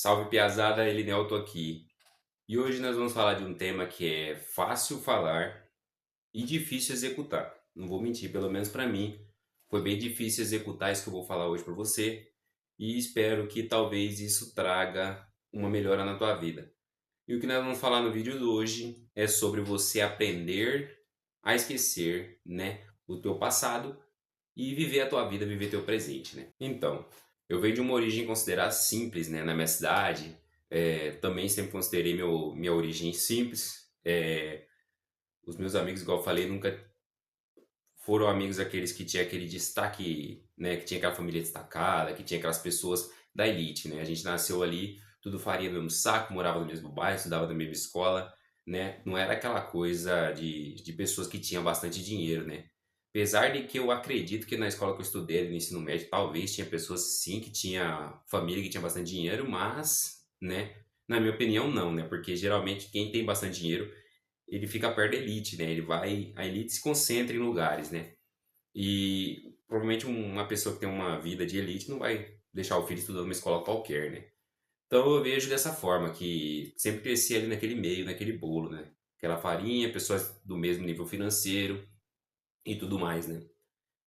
Salve piazada, Elinel, tô aqui. E hoje nós vamos falar de um tema que é fácil falar e difícil executar. Não vou mentir, pelo menos pra mim, foi bem difícil executar isso que eu vou falar hoje pra você e espero que talvez isso traga uma melhora na tua vida. E o que nós vamos falar no vídeo de hoje é sobre você aprender a esquecer, né, o teu passado e viver a tua vida, viver teu presente, né? Então, eu venho de uma origem considerada simples, né? Na minha cidade, também sempre considerei minha origem simples. Os meus amigos, igual eu falei, nunca foram amigos aqueles que tinha aquele destaque, né? Que tinha aquela família destacada, que tinha aquelas pessoas da elite, né? A gente nasceu ali, tudo faria no mesmo saco, morava no mesmo bairro, estudava na mesma escola, né? Não era aquela coisa de pessoas que tinham bastante dinheiro, né? Apesar de que eu acredito que na escola que eu estudei, no ensino médio, talvez tinha pessoas sim que tinha família que tinha bastante dinheiro, mas, né? Na minha opinião, não, né? Porque geralmente quem tem bastante dinheiro ele fica perto da elite, né? A elite se concentra em lugares, né? E provavelmente uma pessoa que tem uma vida de elite não vai deixar o filho estudando numa escola qualquer, né? Então eu vejo dessa forma, que sempre cresci ali naquele meio, naquele bolo, né? Aquela farinha, pessoas do mesmo nível financeiro e tudo mais, né?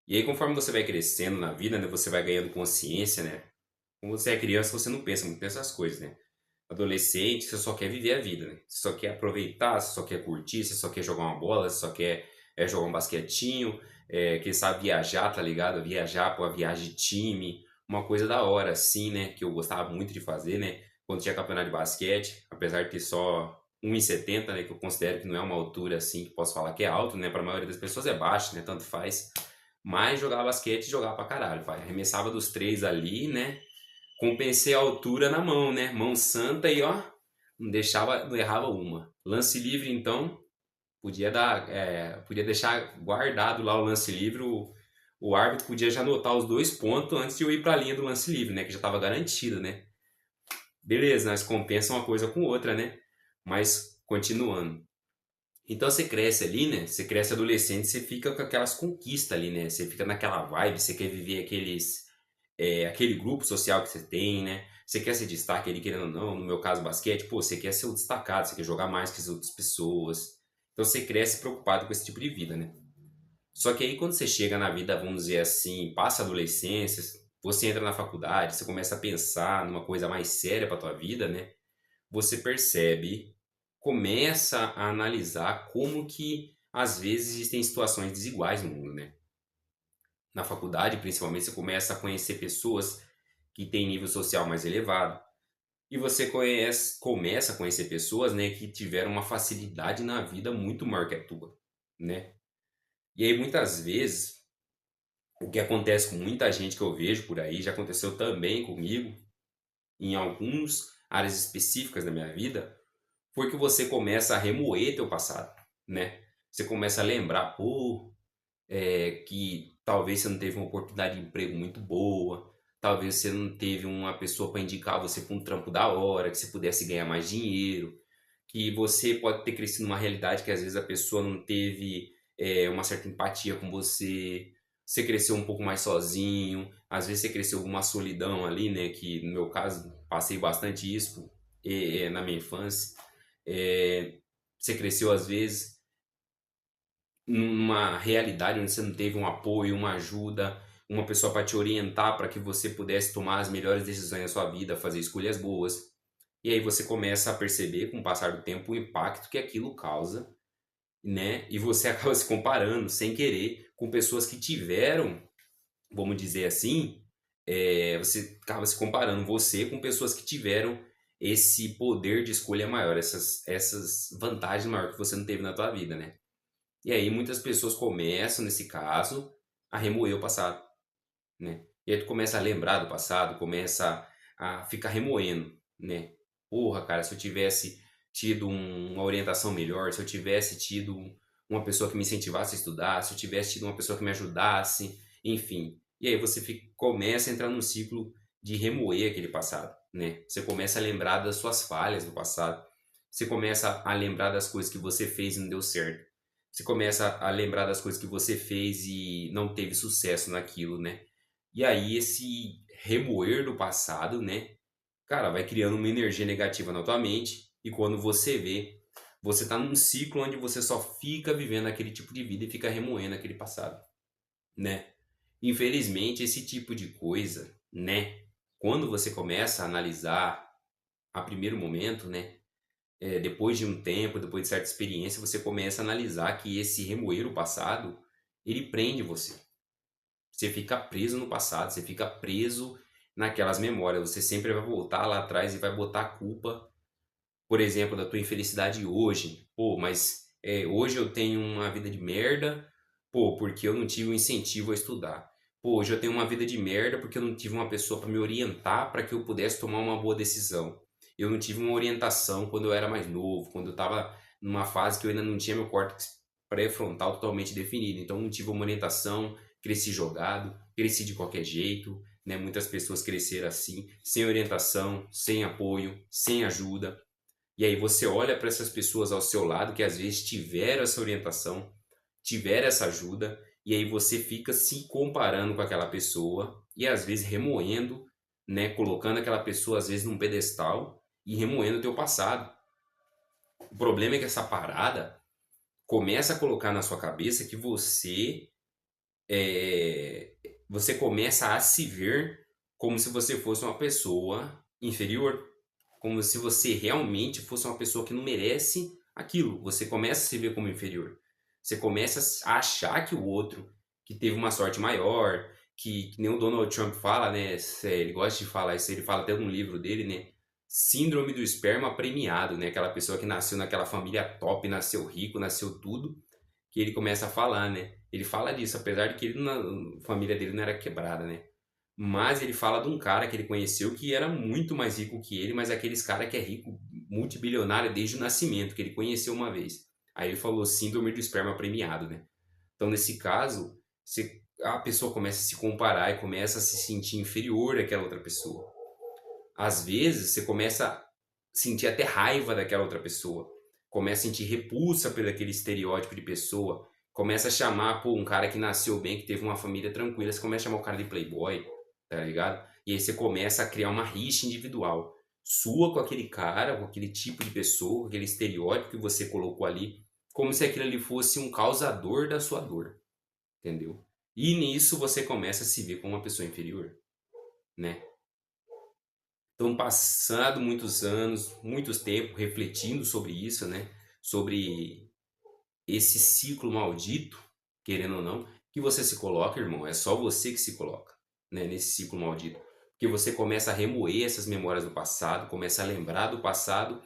E aí conforme você vai crescendo na vida, né? Você vai ganhando consciência, né? Quando você é criança, você não pensa muito nessas coisas, né? Adolescente, você só quer viver a vida, né? Você só quer aproveitar, você só quer curtir, você só quer jogar uma bola, você só quer jogar um basquetinho, quem sabe viajar, tá ligado? Viajar para uma viagem de time, uma coisa da hora, assim, né? Que eu gostava muito de fazer, né? Quando tinha campeonato de basquete, apesar de ter só 1,70, né? Que eu considero que não é uma altura assim que posso falar que é alto, né? Para a maioria das pessoas é baixo, né? Tanto faz. Mas jogava basquete e jogava pra caralho, pai. Arremessava dos três ali, né? Compensei a altura na mão, né? Mão santa e ó, não deixava, não errava uma. Lance livre, então, podia deixar guardado lá o lance livre. O árbitro podia já anotar os 2 pontos antes de eu ir para a linha do lance livre, né? Que já estava garantido, né? Beleza, nós compensa uma coisa com outra, né? Mas continuando. Então você cresce ali, né? Você cresce adolescente, você fica com aquelas conquistas ali, né? Você fica naquela vibe, você quer viver aquele grupo social que você tem, né? Você quer ser destaque ali, querendo ou não, no meu caso, basquete, pô, você quer ser o destacado, você quer jogar mais que as outras pessoas. Então você cresce preocupado com esse tipo de vida, né? Só que aí quando você chega na vida, vamos dizer assim, passa a adolescência, você entra na faculdade, você começa a pensar numa coisa mais séria para tua vida, né? Você percebe, começa a analisar como que às vezes existem situações desiguais no mundo, né? Na faculdade, principalmente, você começa a conhecer pessoas que têm nível social mais elevado. E você começa a conhecer pessoas, né, que tiveram uma facilidade na vida muito maior que a tua, né? E aí, muitas vezes, o que acontece com muita gente que eu vejo por aí, já aconteceu também comigo, em algumas áreas específicas da minha vida, foi que você começa a remoer teu passado, né? Você começa a lembrar, pô, que talvez você não teve uma oportunidade de emprego muito boa, talvez você não teve uma pessoa para indicar você para um trampo da hora, que você pudesse ganhar mais dinheiro, que você pode ter crescido numa realidade que às vezes a pessoa não teve uma certa empatia com você, você cresceu um pouco mais sozinho, às vezes você cresceu com uma solidão ali, né? Que no meu caso passei bastante isso na minha infância. É, você cresceu às vezes numa realidade onde você não teve um apoio, uma ajuda, uma pessoa para te orientar para que você pudesse tomar as melhores decisões da sua vida, fazer escolhas boas. E aí você começa a perceber, com o passar do tempo, o impacto que aquilo causa, né? E você acaba se comparando, sem querer, com pessoas que tiveram, vamos dizer assim, você acaba se comparando você com pessoas que tiveram esse poder de escolha maior, essas vantagens maiores que você não teve na tua vida, né? E aí muitas pessoas começam, nesse caso, a remoer o passado, né? E aí tu começa a lembrar do passado, começa a ficar remoendo, né? Porra, cara, se eu tivesse tido uma orientação melhor, se eu tivesse tido uma pessoa que me incentivasse a estudar, se eu tivesse tido uma pessoa que me ajudasse, enfim. E aí você começa a entrar num ciclo de remoer aquele passado, né? Você começa a lembrar das suas falhas do passado. Você começa a lembrar das coisas que você fez e não deu certo. Você começa a lembrar das coisas que você fez e não teve sucesso naquilo, né? E aí esse remoer do passado, né? cara, vai criando uma energia negativa na tua mente e quando você vê, você tá num ciclo onde você só fica vivendo aquele tipo de vida e fica remoendo aquele passado, né? Infelizmente, esse tipo de coisa, né? Quando você começa a analisar a primeiro momento, né? Depois de um tempo, depois de certa experiência, você começa a analisar que esse remoer o passado, ele prende você. Você fica preso no passado, você fica preso naquelas memórias. Você sempre vai voltar lá atrás e vai botar a culpa, por exemplo, da tua infelicidade hoje. Pô, mas hoje eu tenho uma vida de merda, pô, porque eu não tive um incentivo a estudar. Pô, hoje eu tenho uma vida de merda porque eu não tive uma pessoa para me orientar para que eu pudesse tomar uma boa decisão. Eu não tive uma orientação quando eu era mais novo, quando eu estava numa fase que eu ainda não tinha meu córtex pré-frontal totalmente definido. Então não tive uma orientação, cresci jogado, cresci de qualquer jeito, né? Muitas pessoas cresceram assim, sem orientação, sem apoio, sem ajuda. E aí você olha para essas pessoas ao seu lado que às vezes tiveram essa orientação, tiveram essa ajuda, e aí você fica se comparando com aquela pessoa e às vezes remoendo, né, colocando aquela pessoa às vezes num pedestal e remoendo o teu passado. O problema é que essa parada começa a colocar na sua cabeça que é, você começa a se ver como se você fosse uma pessoa inferior, como se você realmente fosse uma pessoa que não merece aquilo. Você começa a se ver como inferior. Você começa a achar que o outro, que teve uma sorte maior, que nem o Donald Trump fala, né? Ele gosta de falar isso, ele fala até num livro dele, né? Síndrome do esperma premiado, né? Aquela pessoa que nasceu naquela família top, nasceu rico, nasceu tudo, que ele começa a falar, né? Ele fala disso, apesar de que a família dele não era quebrada, né? Mas ele fala de um cara que ele conheceu que era muito mais rico que ele, mas aqueles cara que é rico, multibilionário desde o nascimento, que ele conheceu uma vez. Aí ele falou síndrome do esperma premiado, né? Então, nesse caso, a pessoa começa a se comparar e começa a se sentir inferior àquela outra pessoa. Às vezes, você começa a sentir até raiva daquela outra pessoa. Começa a sentir repulsa pelo aquele estereótipo de pessoa. Começa a chamar, pô, um cara que nasceu bem, que teve uma família tranquila, você começa a chamar o cara de playboy, tá ligado? E aí você começa a criar uma rixa individual sua com aquele cara, com aquele tipo de pessoa, com aquele estereótipo que você colocou ali, como se aquilo ali fosse um causador da sua dor, entendeu? E nisso você começa a se ver como uma pessoa inferior, né? Então, passado muitos anos, muitos tempos refletindo sobre isso, né? Sobre esse ciclo maldito, querendo ou não, que você se coloca, irmão, é só você que se coloca, né, nesse ciclo maldito. Porque você começa a remoer essas memórias do passado, começa a lembrar do passado,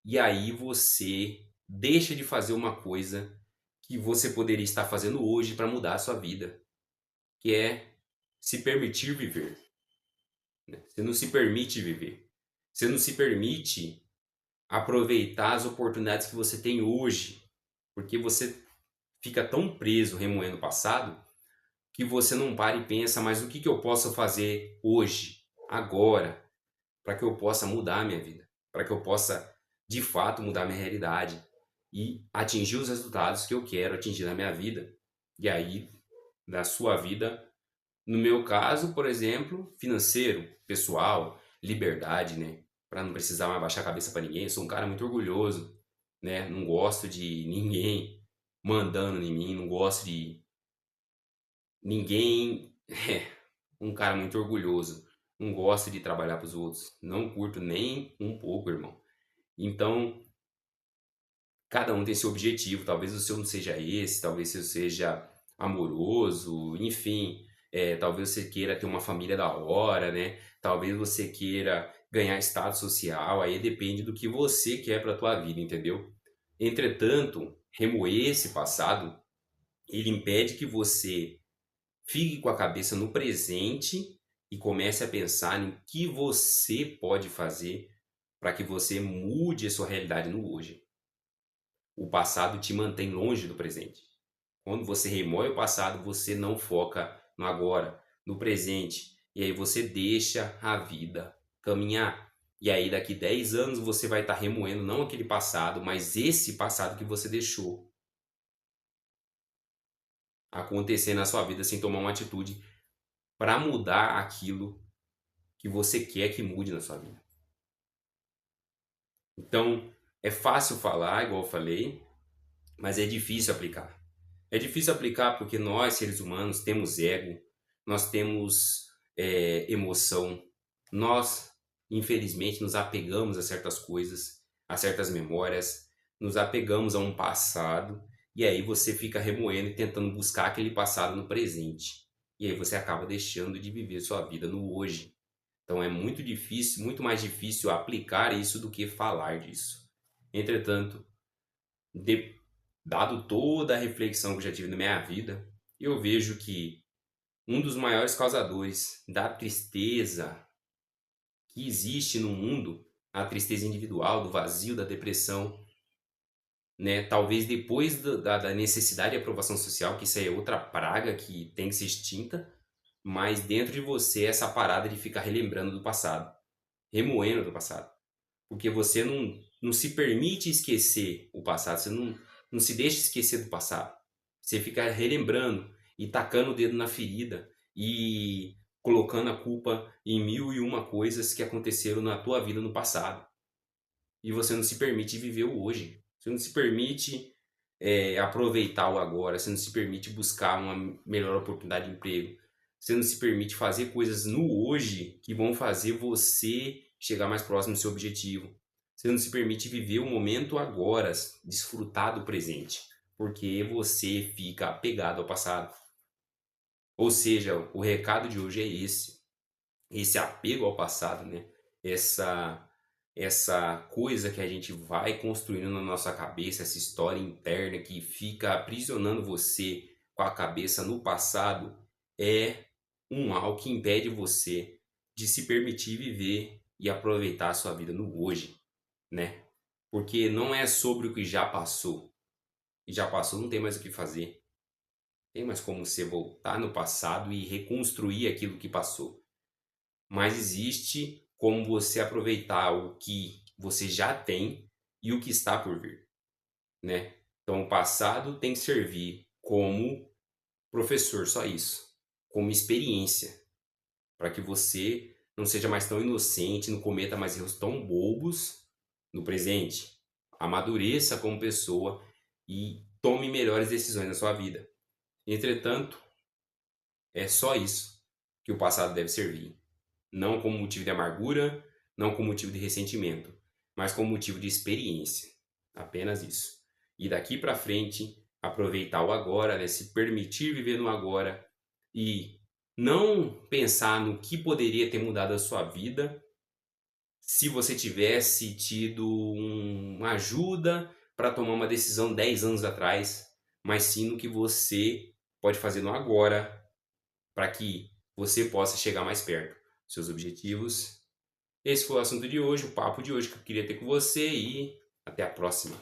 e aí você deixa de fazer uma coisa que você poderia estar fazendo hoje para mudar a sua vida, que é se permitir viver, né? Você não se permite viver. Você não se permite aproveitar as oportunidades que você tem hoje, porque você fica tão preso remoendo o passado que você não para e pensa, mas o que eu posso fazer hoje, agora, para que eu possa mudar a minha vida, para que eu possa de fato mudar a minha realidade e atingir os resultados que eu quero atingir na minha vida. E aí, na sua vida, no meu caso, por exemplo, financeiro, pessoal, liberdade, né? Para não precisar mais baixar a cabeça para ninguém. Eu sou um cara muito orgulhoso, né? Não gosto de ninguém mandando em mim, não gosto de ninguém. Um cara muito orgulhoso. Não gosto de trabalhar para os outros. Não curto nem um pouco, irmão. Então, cada um tem seu objetivo. Talvez o seu não seja esse, talvez o seu seja amoroso, enfim. Talvez você queira ter uma família da hora, né? Talvez você queira ganhar status social. Aí depende do que você quer para tua vida, entendeu? Entretanto, remoer esse passado, ele impede que você fique com a cabeça no presente e comece a pensar em que você pode fazer para que você mude a sua realidade no hoje. O passado te mantém longe do presente. Quando você remoe o passado, você não foca no agora, no presente. E aí você deixa a vida caminhar. E aí daqui 10 anos você vai estar remoendo não aquele passado, mas esse passado que você deixou acontecer na sua vida sem tomar uma atitude para mudar aquilo que você quer que mude na sua vida. Então, é fácil falar, igual eu falei, mas é difícil aplicar. É difícil aplicar porque nós, seres humanos, temos ego, nós temos emoção, nós, infelizmente, nos apegamos a certas coisas, a certas memórias, nos apegamos a um passado, e aí você fica remoendo e tentando buscar aquele passado no presente. E aí você acaba deixando de viver sua vida no hoje. Então é muito difícil, muito mais difícil aplicar isso do que falar disso. Entretanto, de- dado toda a reflexão que eu já tive na minha vida, eu vejo que um dos maiores causadores da tristeza que existe no mundo, a tristeza individual, do vazio, da depressão, né? Talvez depois da necessidade de aprovação social, que isso aí é outra praga que tem que ser extinta, mas dentro de você essa parada de ficar relembrando do passado, remoendo do passado. Porque você não se permite esquecer o passado, você não se deixa esquecer do passado. Você fica relembrando e tacando o dedo na ferida e colocando a culpa em mil e uma coisas que aconteceram na tua vida no passado. E você não se permite viver o hoje. Você não se permite aproveitar o agora, você não se permite buscar uma melhor oportunidade de emprego. Você não se permite fazer coisas no hoje que vão fazer você chegar mais próximo do seu objetivo. Você não se permite viver o momento agora, desfrutar do presente, porque você fica apegado ao passado. Ou seja, o recado de hoje é esse apego ao passado, né? Essa essa coisa que a gente vai construindo na nossa cabeça, essa história interna que fica aprisionando você com a cabeça no passado, é um mal que impede você de se permitir viver e aproveitar a sua vida no hoje, né? Porque não é sobre o que já passou. E já passou, não tem mais o que fazer. Tem mais como você voltar no passado e reconstruir aquilo que passou. Mas existe como você aproveitar o que você já tem e o que está por vir, né? Então, o passado tem que servir como professor, só isso, como experiência, para que você não seja mais tão inocente, não cometa mais erros tão bobos no presente. Amadureça como pessoa e tome melhores decisões na sua vida. Entretanto, é só isso que o passado deve servir. Não como motivo de amargura, não como motivo de ressentimento, mas como motivo de experiência. Apenas isso. E daqui para frente, aproveitar o agora, né? Se permitir viver no agora e não pensar no que poderia ter mudado a sua vida se você tivesse tido uma ajuda para tomar uma decisão 10 anos atrás, mas sim no que você pode fazer no agora para que você possa chegar mais perto dos seus objetivos. Esse foi o assunto de hoje, o papo de hoje que eu queria ter com você e até a próxima.